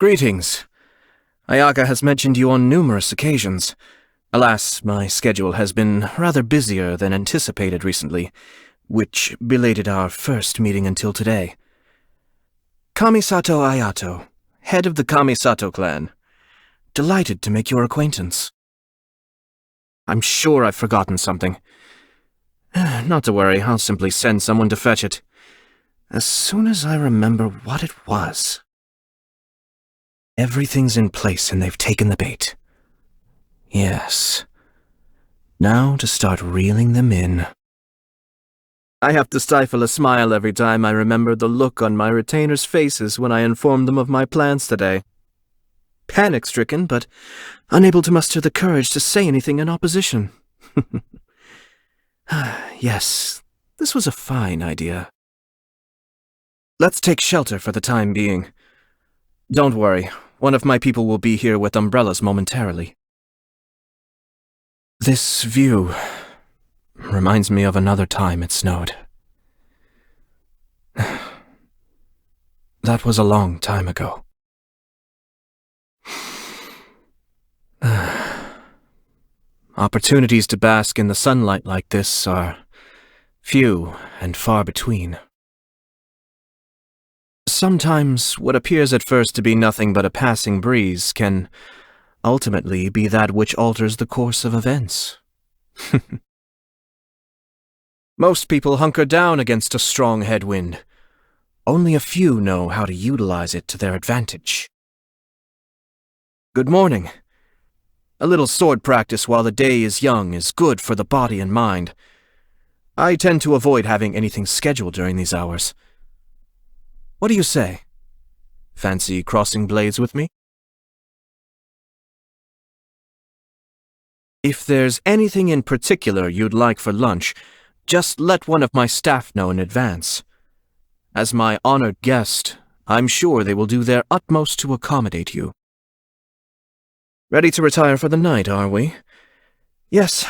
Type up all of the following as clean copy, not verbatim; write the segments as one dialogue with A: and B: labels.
A: Greetings. Ayaka has mentioned you on numerous occasions. Alas, my schedule has been rather busier than anticipated recently, which belated our first meeting until today. Kamisato Ayato, head of the Kamisato clan. Delighted to make your acquaintance. I'm sure I've forgotten something. Not to worry, I'll simply send someone to fetch it. As soon as I remember what it was. Everything's in place and they've taken the bait. Yes. Now to start reeling them in. I have to stifle a smile every time I remember the look on my retainers' faces when I informed them of my plans today. Panic-stricken, but unable to muster the courage to say anything in opposition. Yes, this was a fine idea. Let's take shelter for the time being. Don't worry, one of my people will be here with umbrellas momentarily. This view reminds me of another time it snowed. That was a long time ago. Opportunities to bask in the sunlight like this are few and far between. Sometimes what appears at first to be nothing but a passing breeze can ultimately be that which alters the course of events. Most people hunker down against a strong headwind. Only a few know how to utilize it to their advantage. Good morning. A little sword practice while the day is young is good for the body and mind. I tend to avoid having anything scheduled during these hours. What do you say? Fancy crossing blades with me? If there's anything in particular you'd like for lunch, just let one of my staff know in advance. As my honored guest, I'm sure they will do their utmost to accommodate you. Ready to retire for the night, are we? Yes,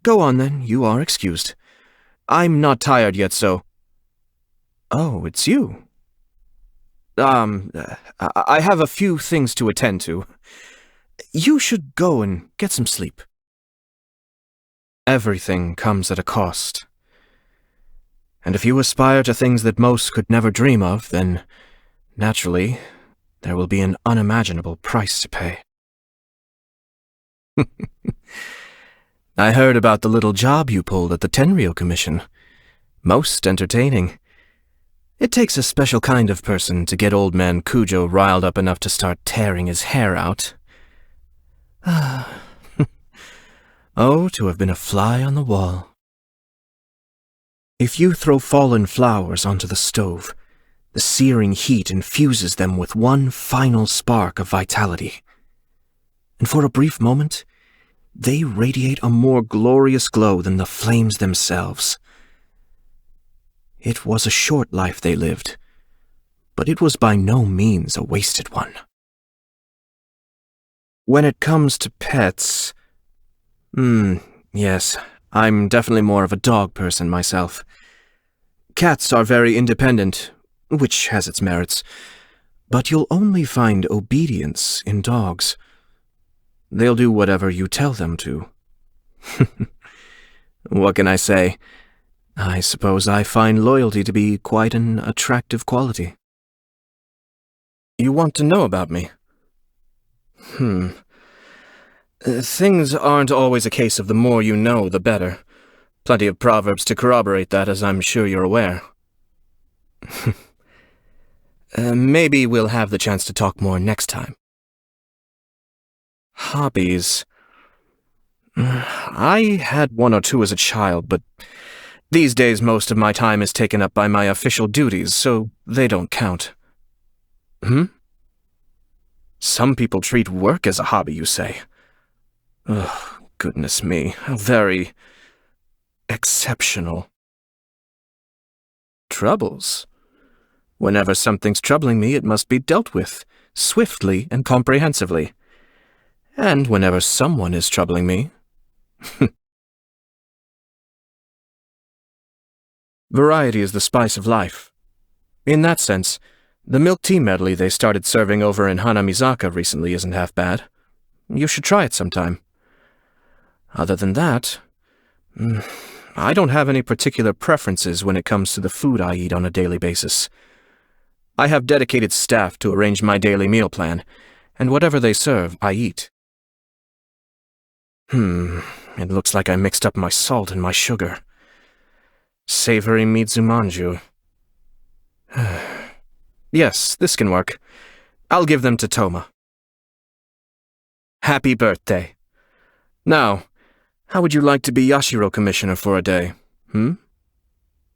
A: go on then, you are excused. I'm not tired yet, so... Oh, it's you. I have a few things to attend to. You should go and get some sleep. Everything comes at a cost. And if you aspire to things that most could never dream of, then, naturally, there will be an unimaginable price to pay. I heard about the little job you pulled at the Tenryo Commission. Most entertaining. It takes a special kind of person to get old man Kujo riled up enough to start tearing his hair out. Oh, to have been a fly on the wall. If you throw fallen flowers onto the stove, the searing heat infuses them with one final spark of vitality. And for a brief moment, they radiate a more glorious glow than the flames themselves. It was a short life they lived, but it was by no means a wasted one. When it comes to pets... yes, I'm definitely more of a dog person myself. Cats are very independent, which has its merits, but you'll only find obedience in dogs. They'll do whatever you tell them to. What can I say? I suppose I find loyalty to be quite an attractive quality. You want to know about me? Things aren't always a case of the more you know, the better. Plenty of proverbs to corroborate that, as I'm sure you're aware. Maybe we'll have the chance to talk more next time. Hobbies. I had one or two as a child, but these days most of my time is taken up by my official duties, so they don't count. Some people treat work as a hobby, you say? Oh, goodness me, how very... exceptional. Troubles? Whenever something's troubling me, it must be dealt with, swiftly and comprehensively. And whenever someone is troubling me... Variety is the spice of life. In that sense, The milk tea medley they started serving over in Hanamizaka recently isn't half bad. You should try it sometime. Other than that, I don't have any particular preferences when it comes to the food I eat on a daily basis. I have dedicated staff to arrange my daily meal plan, and whatever they serve, I eat. It looks like I mixed up my salt and my sugar. Savory Mizumanju. Yes, this can work. I'll give them to Toma. Happy birthday. Now, how would you like to be Yashiro Commissioner for a day,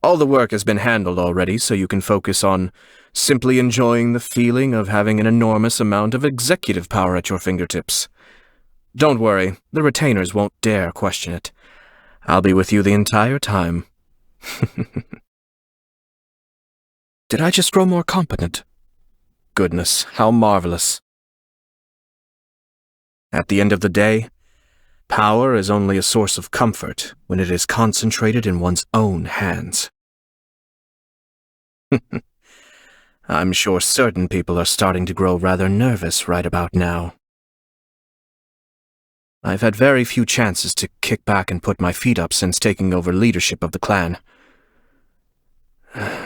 A: All the work has been handled already, so you can focus on simply enjoying the feeling of having an enormous amount of executive power at your fingertips. Don't worry, the retainers won't dare question it. I'll be with you the entire time. Did I just grow more competent? Goodness, how marvelous. At the end of the day, power is only a source of comfort when it is concentrated in one's own hands. I'm sure certain people are starting to grow rather nervous right about now. I've had very few chances to kick back and put my feet up since taking over leadership of the clan.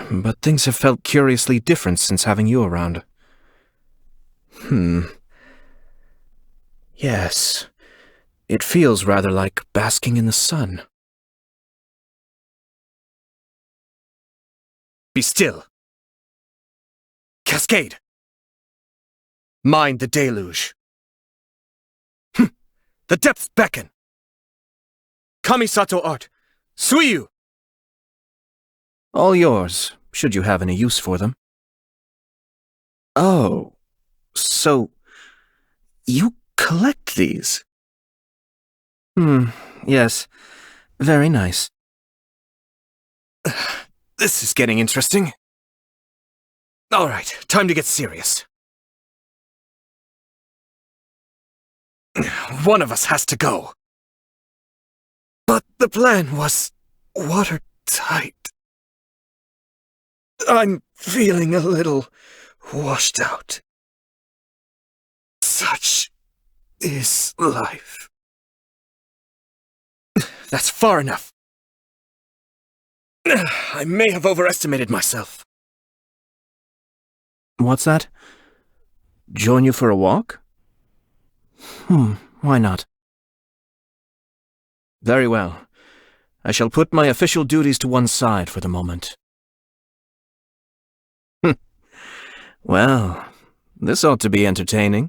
A: But things have felt curiously different since having you around. Yes, it feels rather like basking in the sun. Be still. Cascade. Mind the deluge. The depths beckon. Kamisato art. Suiyu. All yours, should you have any use for them. Oh, so you collect these? Yes. Very nice. This is getting interesting. All right, time to get serious. One of us has to go. But the plan was watertight. I'm feeling a little washed out. Such is life. That's far enough. I may have overestimated myself. What's that? Join you for a walk? Why not? Very well. I shall put my official duties to one side for the moment. Well, this ought to be entertaining.